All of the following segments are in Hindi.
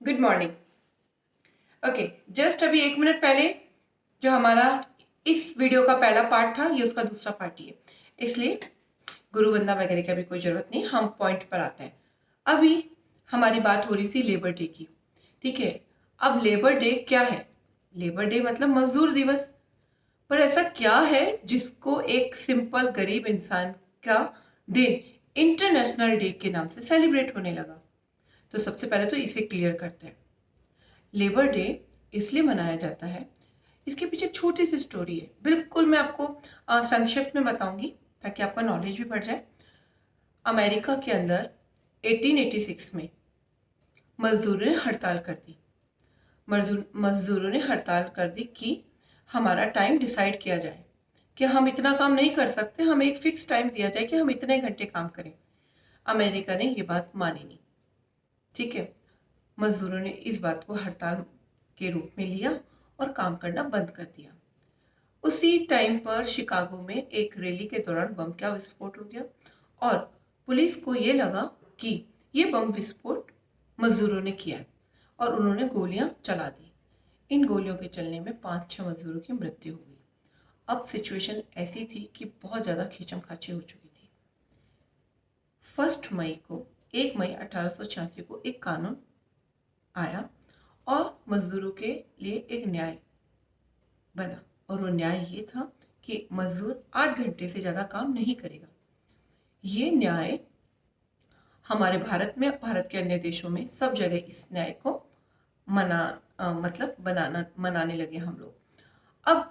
Good morning. ओके, जस्ट अभी 1 मिनट पहले जो हमारा इस वीडियो का पहला पार्ट था, ये उसका दूसरा पार्ट ही है, इसलिए गुरु वंदना वगैरह की अभी कोई ज़रूरत नहीं। हम पॉइंट पर आते हैं। अभी हमारी बात हो रही थी लेबर डे की, ठीक है। अब लेबर डे क्या है? लेबर डे मतलब मजदूर दिवस। पर ऐसा क्या है जिसको एक सिंपल गरीब इंसान का दिन इंटरनेशनल डे के नाम से सेलिब्रेट होने लगा? तो सबसे पहले तो इसे क्लियर करते हैं। लेबर डे इसलिए मनाया जाता है, इसके पीछे छोटी सी स्टोरी है। बिल्कुल मैं आपको संक्षिप्त में बताऊंगी ताकि आपका नॉलेज भी बढ़ जाए। अमेरिका के अंदर 1886 में मजदूरों ने हड़ताल कर दी। मजदूरों ने हड़ताल कर दी कि हमारा टाइम डिसाइड किया जाए कि हम इतना काम नहीं कर सकते, हमें एक फिक्स टाइम दिया जाए कि हम इतने घंटे काम करें। अमेरिका ने ये बात मानी नहीं, ठीक है। मजदूरों ने इस बात को हड़ताल के रूप में लिया और काम करना बंद कर दिया। उसी टाइम पर शिकागो में एक रैली के दौरान बम का विस्फोट हो गया और पुलिस को ये लगा कि ये बम विस्फोट मजदूरों ने किया है और उन्होंने गोलियां चला दी। इन गोलियों के चलने में 5-6 मजदूरों की मृत्यु हो गई। अब सिचुएशन ऐसी थी कि बहुत ज़्यादा खींचम खाची हो चुकी थी। 1 मई को 1 मई 1886 को एक कानून आया और मजदूरों के लिए एक न्याय बना। और वो न्याय ये था कि मजदूर 8 घंटे से ज़्यादा काम नहीं करेगा। ये न्याय हमारे भारत में, भारत के अन्य देशों में सब जगह इस न्याय को मतलब मनाने लगे हम लोग। अब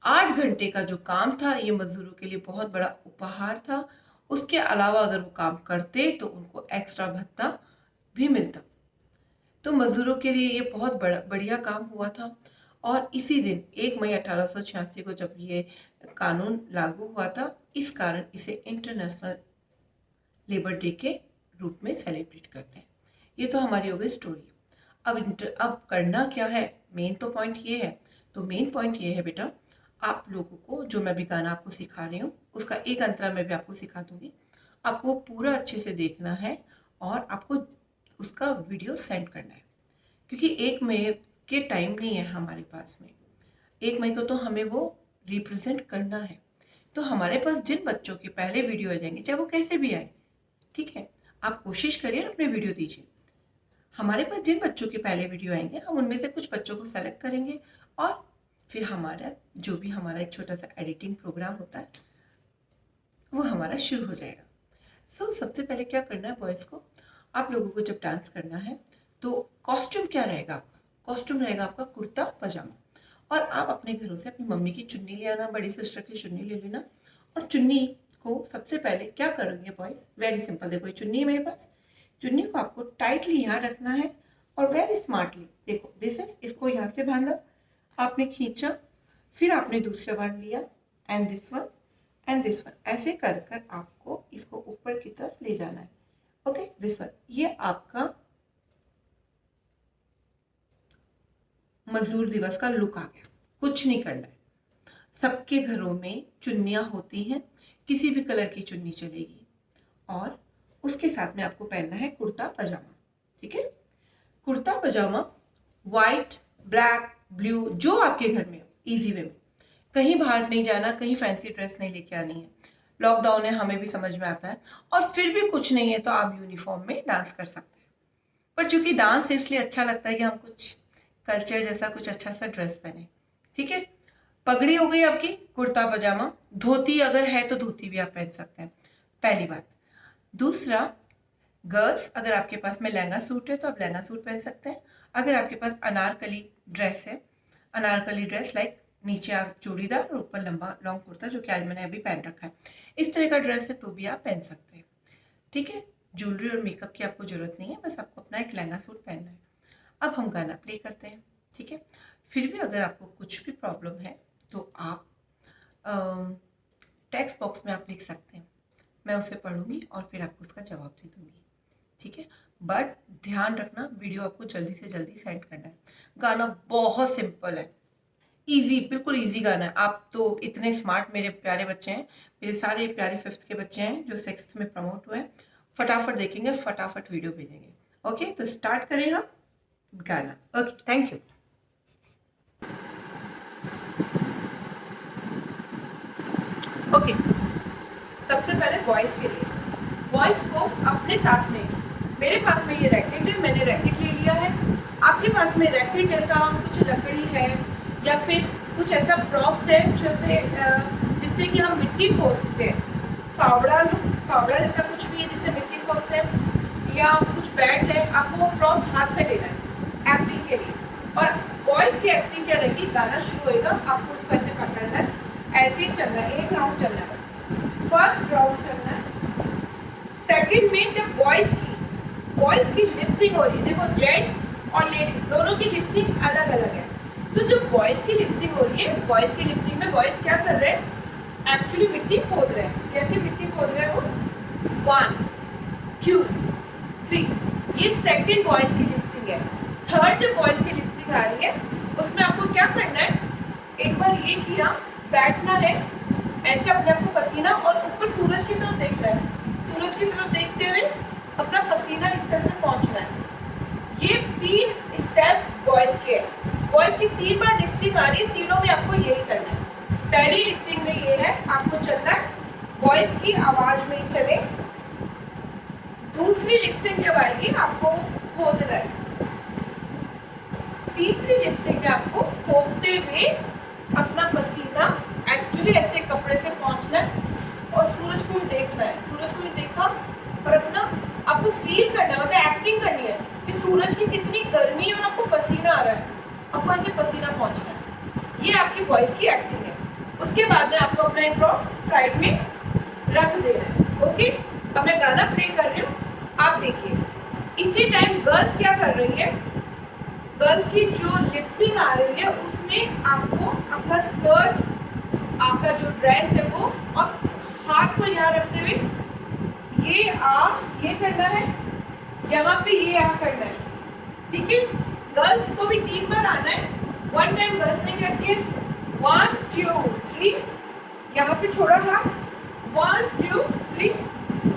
8 घंटे का जो काम था ये मजदूरों के लिए बहुत बड़ा उपहार था। उसके अलावा अगर वो काम करते तो उनको एक्स्ट्रा भत्ता भी मिलता। तो मजदूरों के लिए ये बहुत बढ़िया काम हुआ था। और इसी दिन 1 मई 1886 को जब ये कानून लागू हुआ था, इस कारण इसे इंटरनेशनल लेबर डे के रूप में सेलिब्रेट करते हैं। ये तो हमारी हो गई स्टोरी। अब करना क्या है, मेन तो पॉइंट ये है। तो मेन पॉइंट ये है बेटा, आप लोगों को जो मैं भी गाना आपको सिखा रही हूँ उसका एक अंतरा मैं भी आपको सिखा दूंगी। आपको पूरा अच्छे से देखना है और आपको उसका वीडियो सेंड करना है, क्योंकि 1 मई के टाइम नहीं है हमारे पास में। 1 मई को तो हमें वो रिप्रेजेंट करना है। तो हमारे पास जिन बच्चों के पहले वीडियो आ जाएंगे, चाहे वो कैसे भी आए, ठीक है, आप कोशिश करिए अपने वीडियो दीजिए। हमारे पास जिन बच्चों के पहले वीडियो आएंगे, हम उनमें से कुछ बच्चों को सेलेक्ट करेंगे और फिर हमारा जो भी हमारा एक छोटा सा एडिटिंग प्रोग्राम होता है वो हमारा शुरू हो जाएगा। सबसे पहले क्या करना है बॉयज़ को, आप लोगों को जब डांस करना है तो कॉस्ट्यूम क्या रहेगा आपका? कॉस्ट्यूम रहेगा आपका कुर्ता पजामा। और आप अपने घरों से अपनी मम्मी की चुन्नी ले आना, बड़ी सिस्टर की चुन्नी ले लेना। और चुन्नी को सबसे पहले क्या करोगे बॉयज़, वेरी सिंपल। देखो ये चुन्नी है मेरे पास, चुन्नी को आपको टाइटली यहाँ रखना है और वेरी स्मार्टली देखो दिस इज, इसको यहाँ से बांधा, आपने खींचा, फिर आपने दूसरा बांध लिया, and this one and this one, ऐसे कर कर आपको इसको ऊपर की तरफ ले जाना है। ओके, दिस वन, ये आपका मजदूर दिवस का लुक आ गया। कुछ नहीं करना है। सबके घरों में चुन्नियां होती हैं, किसी भी कलर की चुन्नी चलेगी। और उसके साथ में आपको पहनना है कुर्ता पजामा, ठीक है। कुर्ता पजामा वाइट, ब्लैक, ब्लू, जो आपके घर में हो, इजी वे में। कहीं बाहर नहीं जाना, कहीं फैंसी ड्रेस नहीं लेके आनी है। लॉकडाउन है, हमें भी समझ में आता है। और फिर भी कुछ नहीं है तो आप यूनिफॉर्म में डांस कर सकते हैं। पर चूंकि डांस इसलिए अच्छा लगता है कि हम कुछ कल्चर जैसा कुछ अच्छा सा ड्रेस पहने, ठीक है। पगड़ी हो गई आपकी, कुर्ता पजामा, धोती अगर है तो धोती भी आप पहन सकते हैं, पहली बात। दूसरा, गर्ल्स अगर आपके पास में लहंगा सूट है तो आप लहंगा सूट पहन सकते हैं। अगर आपके पास अनारकली ड्रेस है, अनारकली ड्रेस लाइक नीचे आप चूड़ीदार और ऊपर लंबा लॉन्ग कुर्ता, जो कि आज मैंने अभी पहन रखा है, इस तरह का ड्रेस है तो भी आप पहन सकते हैं, ठीक है। ज्वेलरी और मेकअप की आपको जरूरत नहीं है, बस आपको अपना एक लहंगा सूट पहनना है। अब हम गाना प्ले करते हैं, ठीक है। फिर भी अगर आपको कुछ भी प्रॉब्लम है तो आप टेक्स्ट बॉक्स में आप लिख सकते हैं, मैं उसे पढ़ूंगी और फिर आपको उसका जवाब दे दूंगी, ठीक है। बट ध्यान रखना, वीडियो आपको जल्दी से जल्दी सेंड करना है। गाना बहुत सिंपल है, इजी, बिल्कुल इजी गाना है। आप तो इतने स्मार्ट मेरे प्यारे बच्चे हैं, मेरे सारे प्यारे 5th के बच्चे हैं जो 6th में प्रमोट हुए हैं, फटाफट देखेंगे, फटाफट वीडियो भेजेंगे। ओके, तो स्टार्ट करें हम। गाना। Okay, thank you. ओके, सबसे पहले वॉइस के लिए, वॉइस को अपने साथ में, मेरे पास में ये रैकेट है, मैंने रैकेट ले लिया है। आपके पास में रैकेट जैसा कुछ लकड़ी है या फिर कुछ ऐसा प्रॉप्स है जैसे जिससे कि हम मिट्टी खोदते हैं, फावड़ा जैसा कुछ भी है जिससे मिट्टी खोदते हैं, या कुछ बैट है, आपको वो प्रॉप्स हाथ में लेना है एक्टिंग के लिए। और वॉइस की एक्टिंग क्या रहेगी, गाना शुरू होएगा, आपको उसको ऐसे पकड़ना है, ऐसे ही चलना है, एक राउंड चलना है बस, फर्स्ट राउंड चलना है। सेकंड में जब वॉइस की लिपसिंग हो रही है, देखो जेंट्स और लेडीज दोनों की लिपसिंग अलग अलग है, तो जो वॉइस की लिपसिंग हो रही है, वॉइस की लिपसिंग में वॉइस क्या कर रहे हैं, एक्चुअली मिट्टी खोद रहे हैं। कैसे मिट्टी खोद रहे हैं वो, 1 2 3, ये सेकंड वॉइस की लिपसिंग है। थर्ड जब वॉइस की लिपसिंग आ रही है, उसमें आपको क्या करना है, एक बार ये किया, बैठना है ऐसे, अपने आप को पसीना, और ऊपर सूरज की तरफ देखना है, सूरज की तरफ देखते हुए अपना पसीना इस तरह से पहुंचना है। ये 3 स्टेप्स वॉइस के हैं। वॉइस की 3 बार लिपसिंग आ रही है, तीनों में आपको यही करना है। पहली लिपसिंग में ये है, आपको चलना है वॉइस की आवाज में ही चले। दूसरी लिपसिंग जब आएगी आपको खोदना है। तीसरी लिपसिंग में आपको खोदते हुए अपना पसीना एक्चुअली ऐसे कपड़े से पहुंचना है और सूरज को भी देखना है, सूरज को भी देखा और अपना आपको फील करना है, मतलब एक्टिंग करनी है कि सूरज की कितनी गर्मी है और आपको पसीना आ रहा है, आपको ऐसे पसीना पहुंचना है। ये आपकी वॉइस की एक्टिंग है। उसके बाद में आपको अपना इम्प्रोव साइड में रख देना है। ओके, अब मैं गाना प्ले कर रही हूँ, आप देखिए। इसी टाइम गर्ल्स क्या कर रही है, गर्ल्स की जो लिपसिंग आ रही है उसमें आपको अपना स्कर्ट, आपका जो ड्रेस है वो, और हाथ को यहाँ रखते हुए ये करना है, यहाँ पे ये करना है, ठीक है। गर्ल्स को भी 3 बार आना है। 1 टाइम गर्ल्स ने क्या किया, 1 2 3, यहाँ पे छोड़ा हाथ, 1 2 3,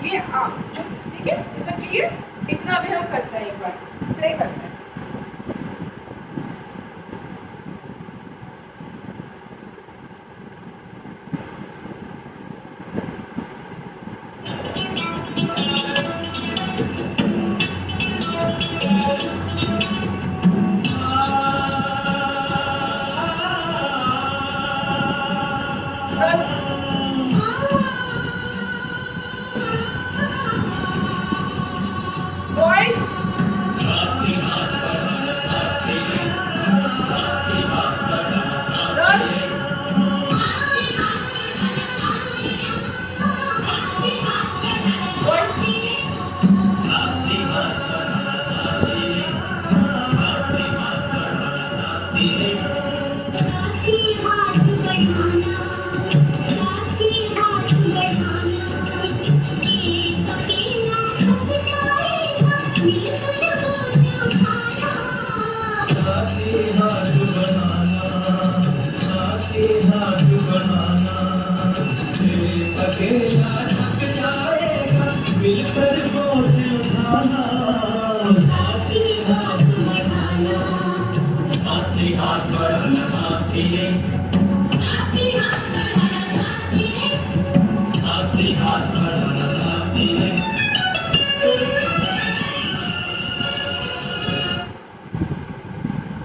ये जो, ठीक है, ऐसा क्लियर, इतना भी हम करते हैं, एक बार प्ले करते हैं।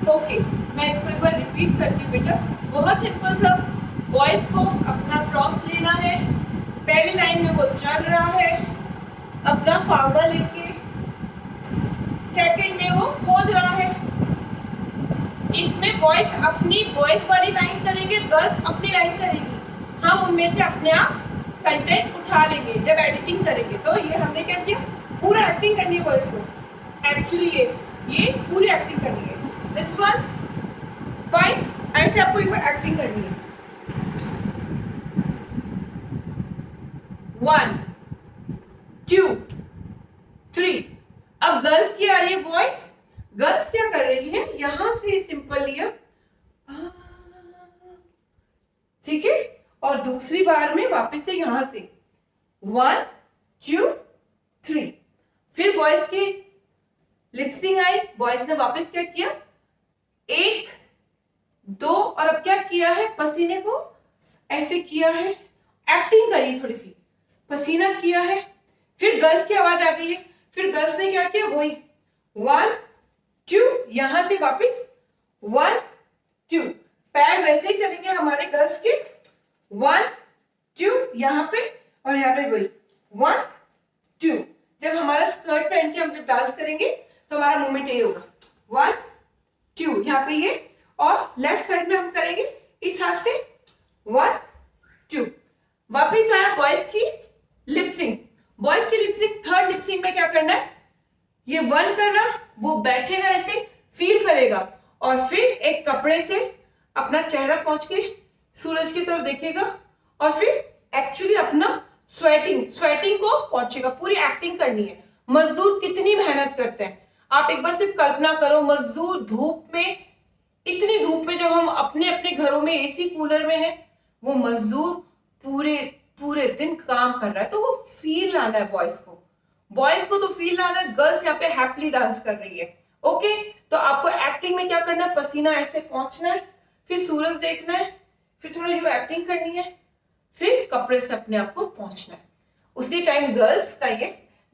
ओके, मैं इसको एक बार रिपीट करती हूँ बेटा, बहुत सिंपल था। वॉइस को अपना प्रॉप्स लेना है, पहली लाइन में वो चल रहा है अपना फावड़ा लेके, सेकंड में वो खोद रहा है, इसमें बॉयज अपनी वॉइस वाली लाइन करेंगे, गर्ल्स अपनी लाइन करेंगी, हम उनमें से अपने आप कंटेंट उठा लेंगे जब एडिटिंग करेंगे। तो ये हमने क्या किया, पूरा एक्टिंग करनी है वॉइस को, एक्चुअली ये पूरी एक्टिंग करनी है। दिस वन 5, ऐसे आपको एक बार एक्टिंग करनी है। 1 2 3, अब गर्ल्स की आ रही है वॉइस, गर्ल्स क्या कर रही है, यहां से सिंपल लिया, ठीक है, और दूसरी बार में वापस से यहां से 1 2 3, फिर वॉइस की लिपसिंग आई, बॉयज ने वापस क्या किया, 1 2 और अब क्या किया है, पसीने को ऐसे किया है, एक्टिंग करी थोड़ी सी, पसीना किया है। फिर गर्ल्स की आवाज आ गई है, फिर गर्ल्स ने क्या किया, वही 1 2, यहां से वापस 1 2, पैर वैसे ही चलेंगे हमारे गर्ल्स के, 1 2 यहां पे और यहाँ पे वही 1 2। जब हमारा स्कर्ट पहन के हम जब डांस करेंगे तो हमारा मूवमेंट ये होगा 1 2, यहाँ पे ये, और लेफ्ट साइड में हम करेंगे इस हाथ से 1 2। वापिस आया बॉयज की लिपसिंग, बॉयज की लिपसिंग, थर्ड लिपसिंग में क्या करना है, ये 1 करना, वो बैठेगा ऐसे, फील करेगा और फिर एक कपड़े से अपना चेहरा पहुंच के सूरज की तरफ देखेगा और फिर एक्चुअली अपना स्वेटिंग को पहुंचेगा। पूरी एक्टिंग करनी है। मजदूर कितनी मेहनत करते हैं, आप एक बार सिर्फ कल्पना करो, मजदूर धूप में, इतनी धूप में, जब हम अपने अपने घरों में एसी कूलर में है, वो मजदूर पूरे दिन काम कर रहा है। तो वो फील लाना है बॉयज को तो फील लाना है। गर्ल्स यहाँ पे हैप्पीली डांस कर रही है। ओके, तो आपको एक्टिंग में क्या करना है, पसीना ऐसे पहुंचना है, फिर सूरज देखना है, फिर थोड़ा जो एक्टिंग करनी है, फिर कपड़े से अपने आप को पहुंचना है। उसी टाइम गर्ल्स का ये,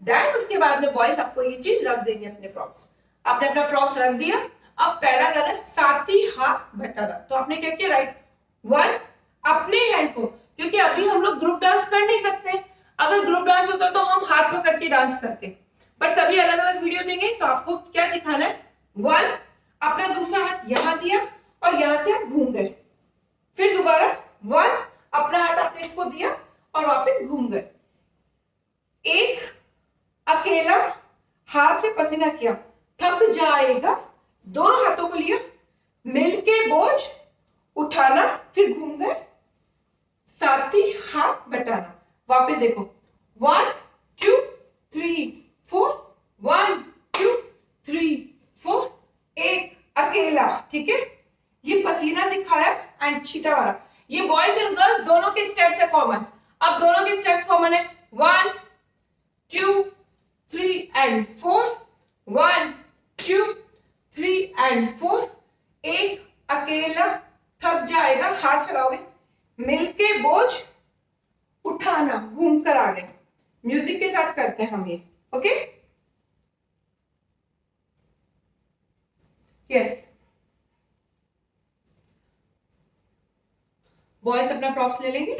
देन उसके बाद में बॉयज आपको ये चीज रख देंगे अपने प्रॉप्स। आपने अपना प्रॉप्स रख दिया, अब पहला करना है साथी हाथ बटाना। तो आपने क्या किया, राइट 1, अपने हैंड को, क्योंकि अभी हम लोग ग्रुप डांस कर नहीं सकते, अगर ग्रुप डांस होता तो हम हाथ पकड़ के डांस करते, पर सभी अलग अलग वीडियो देंगे तो आपको क्या दिखाना है, 1, अपना दूसरा हाथ यहां दिया और यहां से आप घूम गए, फिर दोबारा 1, अपना हाथ आपने इसको दिया और वापस घूम गए। एक अकेला हाथ से पसीना किया, थक जाएगा, दोनों हाथों को लिया, मिलके बोझ उठाना, फिर घूम गए, साथी हाथ बटाना। वापस देखो 1 2 3 4, 1 2 3 4, एक अकेला, ठीक है। ये पसीना दिखाया एंड छीटा वाला, ये बॉयज एंड गर्ल्स दोनों के स्टेप्स है कॉमन। अब दोनों के स्टेप्स कॉमन है, 1 2 3 एंड 4, 1 2 3 एंड 4, एक अकेला, थक जाएगा, हाथ फैलाओगे, मिलके बोझ उठाना, घूम कर आ गए। म्यूजिक के साथ करते हैं हम ये, ओके। यस, बॉयज अपना प्रॉप्स ले लेंगे,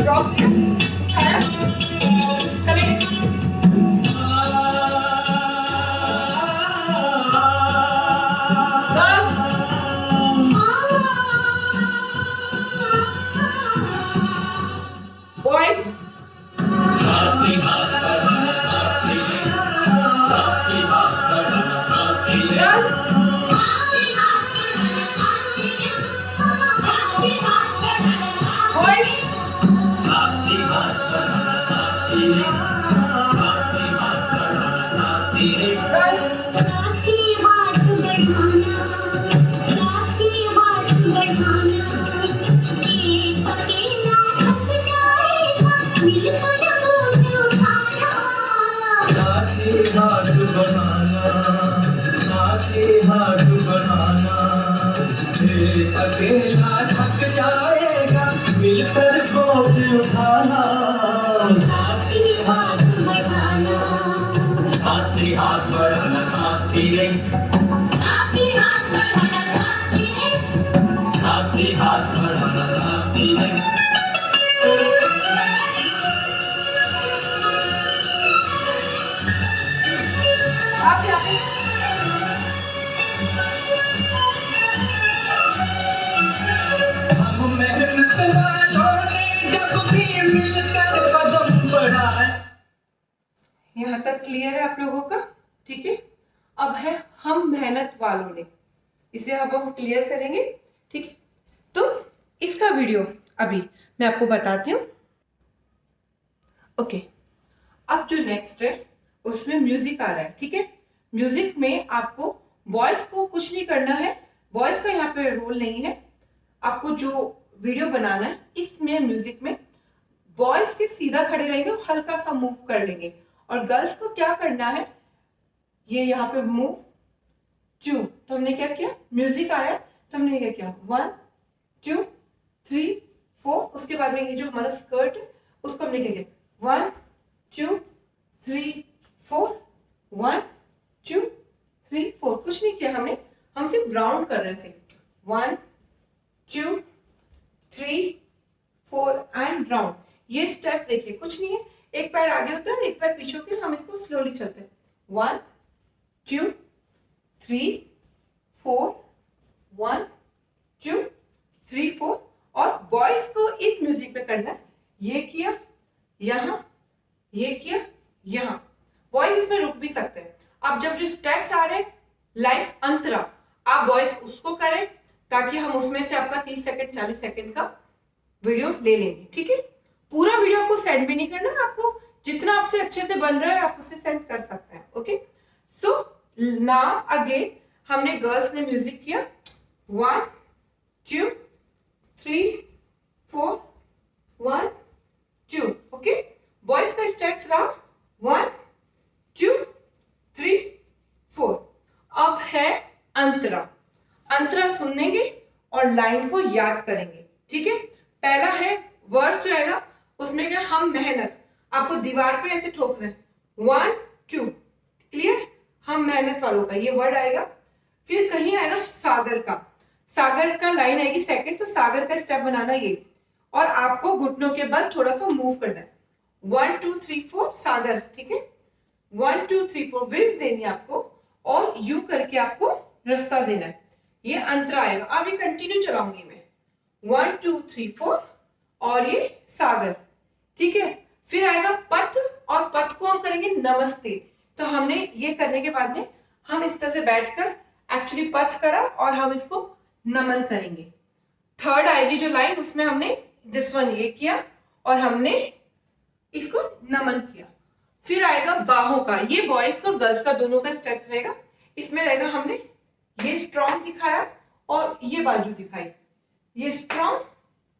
प्रॉप्स उठाया, चलेंगे। बॉयज अकेला थक जाएगा, मिलकर बोझ उठाना, साथी हाथ बढ़ाना, साथी हाथ बढ़ाना, साथी रे, साथी हाथ बढ़ाना, साथी रे, साथी हाथ बढ़ाना, साथी रे। यहां तक क्लियर है आप लोगों का, ठीक है। अब है हम मेहनत वालों ने, इसे अब हम क्लियर करेंगे, ठीक है। तो इसका वीडियो अभी मैं आपको बताती हूँ, ओके। अब जो नेक्स्ट है उसमें म्यूजिक आ रहा है, ठीक है। म्यूजिक में आपको बॉयज को कुछ नहीं करना है, बॉयज का यहाँ पे रोल नहीं है। आपको जो वीडियो बनाना है इसमें म्यूजिक में बॉयज के सीधा खड़े रहेंगे और हल्का सा मूव कर लेंगे, और गर्ल्स को क्या करना है, ये यहाँ पे मूव टू, तो हमने क्या किया, म्यूजिक आया तो हमने क्या किया 1 2 3 4, उसके बाद में ये जो हमारा स्कर्ट है उसको हमने क्या किया 1 2 3 4 1 2 3 4, कुछ नहीं किया हमने, हम सिर्फ राउंड कर रहे थे 1 2 3 4 एंड राउंड। ये स्टेप देखिए कुछ नहीं है, एक पैर आगे होता है एक पैर पीछे होकर हम इसको स्लोली चलते हैं 1 2 3 4 1 2 3 4, और बॉयज को इस म्यूजिक पे करना है, ये किया यहाँ, ये किया यहाँ, बॉयज इसमें रुक भी सकते हैं। अब जब जो स्टेप्स आ रहे हैं लाइक अंतरा, आप बॉयज उसको करें ताकि हम उसमें से आपका 30 सेकंड 40 सेकंड का वीडियो ले लेंगे, ठीक है। पूरा वीडियो आपको सेंड भी नहीं करना, आपको जितना आपसे अच्छे से बन रहा है आप उसे सेंड कर सकते हैं, ओके। सो नाउ अगेन हमने गर्ल्स ने म्यूजिक किया 1 2 3 4 1 2, ओके। बॉयज का स्टेप्स रहा 1 2 3 4। अब है अंतरा, अंतरा सुनेंगे और लाइन को याद करेंगे, ठीक है। पहला है वर्ड जो आएगा उसमें क्या, हम मेहनत, आपको दीवार पे ऐसे ठोकना है 1 2, क्लियर, हम मेहनत वालों का ये वर्ड आएगा। फिर कहीं आएगा सागर का, सागर का लाइन आएगी सेकंड, तो सागर का स्टेप बनाना ये, और आपको घुटनों के बल थोड़ा सा मूव करना है 1 2 3 4 सागर, ठीक है। 1 2 3 4 वेव्स देनी है आपको और यू करके आपको रास्ता देना है, ये अंतरा आएगा। अब ये कंटिन्यू चलाऊंगी मैं 1 2 3 4 और ये सागर, ठीक है। फिर आएगा पथ, और पथ को हम करेंगे नमस्ते, तो हमने ये करने के बाद में हम इस तरह से बैठकर एक्चुअली पथ करा और हम इसको नमन करेंगे। थर्ड आएगी जो लाइन उसमें हमने दिस वन ये किया और हमने इसको नमन किया। फिर आएगा बाहों का, ये बॉयज का और गर्ल्स का दोनों का स्टेप रहेगा। इसमें रहेगा हमने ये स्ट्रॉन्ग दिखाया और ये बाजू दिखाई, ये स्ट्रॉन्ग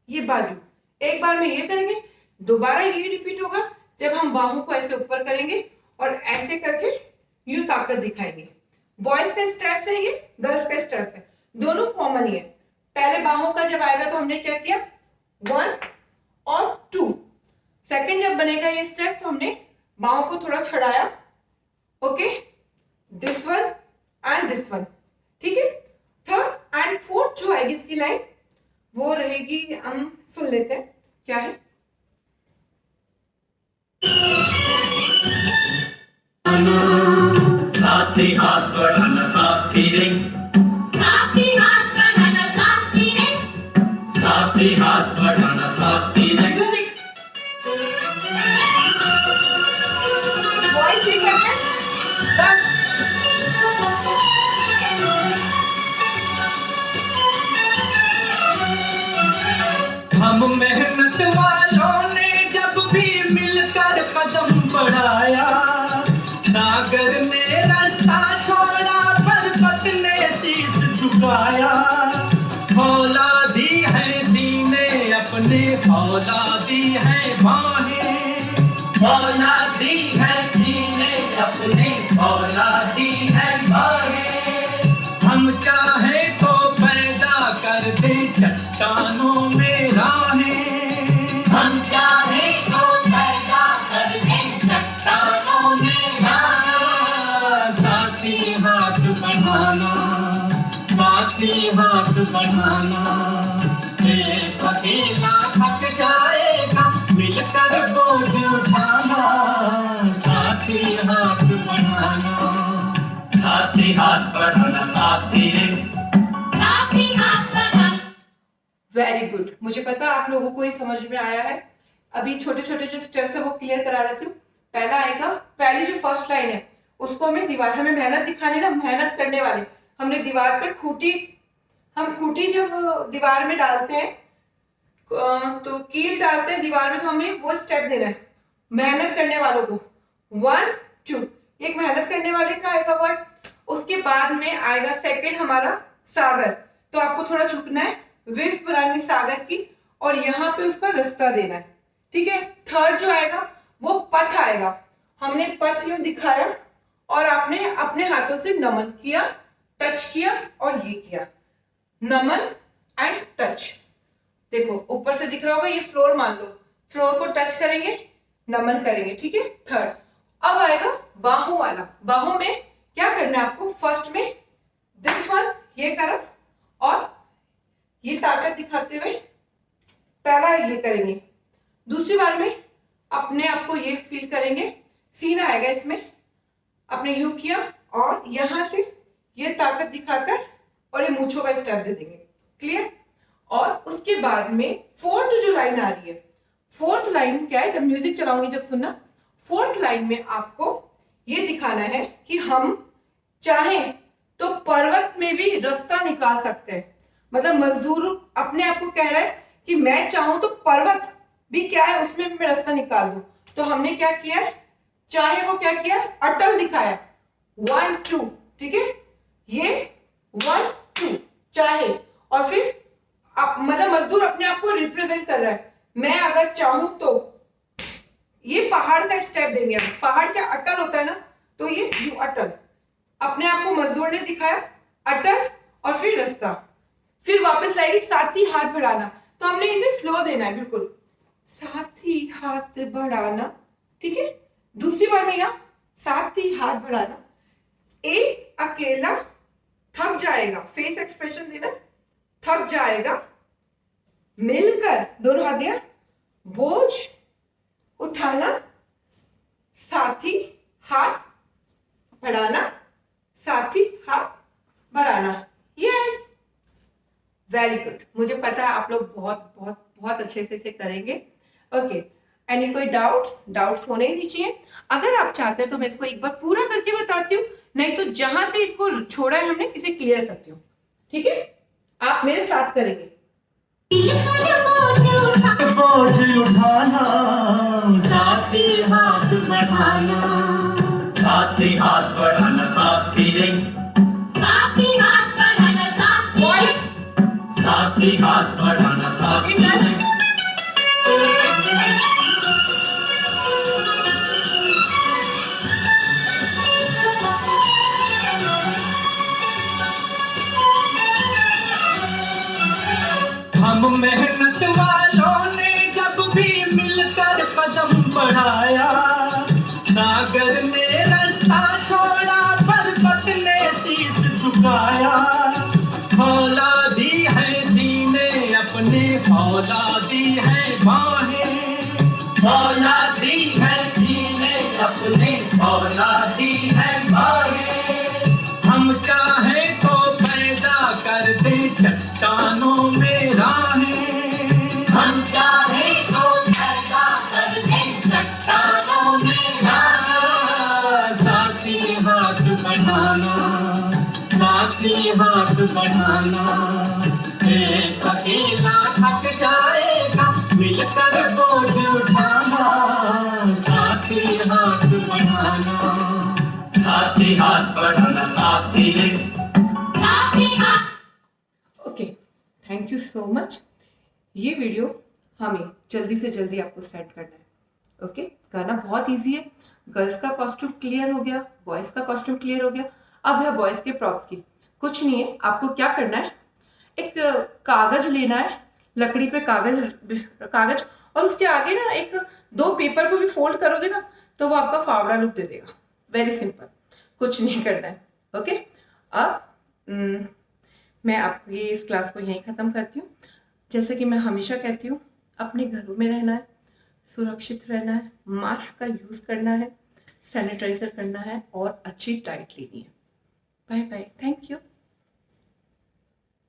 ये बाजू, एक बार में ये करेंगे, दोबारा ये रिपीट होगा जब हम बाहों को ऐसे ऊपर करेंगे और ऐसे करके यूं ताकत दिखाएंगे। बॉयज का स्टेप्स है, ये गर्ल्स का स्टेप है, दोनों कॉमन ही है। पहले बाहों का जब आएगा तो हमने क्या किया 1 और 2, सेकंड जब बनेगा ये स्टेप तो हमने बाहों को थोड़ा छड़ाया, okay, this one and this one, ठीक है। थर्ड एंड फोर्थ जो आएगी इसकी लाइन वो रहेगी, हम सुन लेते हैं क्या है। साथी हाथ बढ़ाना साथी रे, साथी हाथ बढ़ाना साथी रे, साथी हाथ बढ़ाना साथी रे। वॉइस ठीक है बस। हम मेहनत वालों ने जब भी मिलकर कदम बढ़ाया, सागर ने रास्ता छोड़ा पर्वत ने शीश झुकाया। फौलादी है सीने अपने, फौलादी है बाहें, फौलादी है सीने अपने, फौलादी है बाहें। हम चाहे तो पैदा कर दे चट्टानों में राहें, हम चाहे तो पैदा कर दें चट्टानों में राहें। साथी हाथ बढ़ाना, साथी हाथ बढ़ाना, एक अकेला थक जाएगा मिलकर बोझ उठाना। साथी हाथ बढ़ाना, साथी हाथ बढ़ाना साथी रे। साथी हाथ बढ़ाना। वेरी गुड, मुझे पता आप लोगों को ये समझ में आया है। अभी छोटे छोटे जो स्टेप्स है वो क्लियर करा देती हूँ। पहला आएगा, पहली जो फर्स्ट लाइन है उसको हमें दीवार, हमें मेहनत दिखानी ना, मेहनत करने वाले हमने दीवार पे खूंटी, हम खूंटी जब दीवार में डालते हैं तो कील डालते हैं दीवार में, तो हमें वो स्टेप देना है मेहनत करने वालों को 1 2, एक मेहनत करने वाले का आएगा वर्ड। उसके बाद में आएगा सेकंड हमारा सागर, तो आपको थोड़ा झुकना है, विफ बनानी सागर की और यहाँ पे उसका रास्ता देना है, ठीक है। थर्ड जो आएगा वो पथ आएगा, हमने पथ यूं दिखाया और आपने अपने अपने हाथों से नमन किया, टच किया और ये किया, नमन एंड टच। देखो ऊपर से दिख रहा होगा, ये फ्लोर मान लो, फ्लोर को टच करेंगे, नमन करेंगे, ठीक है। थर्ड, अब आएगा बाहों वाला। बाहों में क्या करना है आपको, फर्स्ट में दिस वन ये करा और ये ताकत दिखाते हुए पहला ये करेंगे, दूसरी बार में अपने आप को ये फील करेंगे, सीन आएगा इसमें, आपने यू किया और यहां से ये ताकत दिखाकर और ये मूंछों का स्टेप दे देंगे, क्लियर। और उसके बाद में फोर्थ जो लाइन आ रही है, फोर्थ लाइन क्या है, जब म्यूजिक चलाऊंगी जब सुनना, फोर्थ लाइन में आपको ये दिखाना है कि हम चाहें तो पर्वत में भी रास्ता निकाल सकते हैं। मतलब मजदूर अपने आप को कह रहा है कि मैं चाहूं तो पर्वत भी क्या है उसमें भी मैं रास्ता निकाल दूं। तो हमने क्या किया, चाहे को क्या किया, अटल दिखाया, 1 2, ठीक है, ये 1 2 चाहे, और फिर मतलब मजदूर अपने आप को रिप्रेजेंट कर रहा है, मैं अगर चाहूं तो ये पहाड़ का स्टेप देंगे। हम पहाड़ क्या अटल होता है ना, तो ये यू अटल, अपने आप को मजदूर ने दिखाया, अटल और फिर रास्ता, फिर वापस लाएगी साथ ही हाथ बढ़ाना। तो हमने इसे स्लो देना है, बिल्कुल साथ ही हाथ बढ़ाना, ठीक है। दूसरी बार में यहां साथ ही हाथ बढ़ाना, एक अकेला थक जाएगा, फेस एक्सप्रेशन देना, थक जाएगा, मिलकर दोनों हाथ दिया, बोझ उठाना, साथी हाथ बढ़ाना, साथी हाथ बढ़ाना। Yes, very good. मुझे पता है आप लोग बहुत बहुत बहुत अच्छे से इसे करेंगे। ओके, एनी कोई डाउट्स होने ही नहीं चाहिए। अगर आप चाहते हैं तो मैं इसको एक बार पूरा करके बताती हूँ, नहीं तो जहां से इसको छोड़ा है हमने इसे क्लियर करती हूँ, ठीक है। आप मेरे साथ करेंगे। बोझ उठाना, साथी हाथ बढ़ाना, साथी हाथ बढ़ाना, साथी रे, साथी हाथ बढ़ाना, साथी रे, साथी हाथ बढ़ाना, साथी रे। हम मेहनत वालों ने जब भी मिलकर कदम बढ़ाया, सागर ने रास्ता छोड़ा, पर्वत ने शीश झुकाया, औलादी है सीने अपने, औलादी है बाहें, औलादी है सीने अपने, औलादी है बाहें। हम चाहे तो पैदा कर दे चट्टानों में राहें, हम चाहे तो पैदा कर दे चट्टानों में राहें। साथी हाथ बढ़ाना, साथी हाथ बढ़ाना, एक अकेला थक जाएगा, मिलकर बोझ उठाना, साथी हाथ बढ़ाना, साथी हाथ बढ़ाना, साथी रे, साथी हाथ। Okay, thank you so much. ये वीडियो हमें जल्दी से जल्दी आपको सेट करना है। ओके, गाना बहुत इजी है। गर्ल्स का कॉस्ट्यूम क्लियर हो गया, बॉयज का कॉस्ट्यूम क्लियर हो गया। अब है बॉयज के प्रॉप्स की। कुछ नहीं है, आपको क्या करना है, एक कागज लेना है, लकड़ी पे कागज और उसके आगे ना एक 2 पेपर को भी फोल्ड करोगे ना तो वो आपका फावड़ा लुक दे देगा। वेरी सिंपल, कुछ नहीं करना है। ओके, अब मैं आपकी इस क्लास को यहीं ख़त्म करती हूँ। जैसे कि मैं हमेशा कहती हूँ, अपने घरों में रहना है, सुरक्षित रहना है, मास्क का यूज़ करना है, सैनिटाइजर करना है और अच्छी डाइट लेनी है। Bye bye, thank you.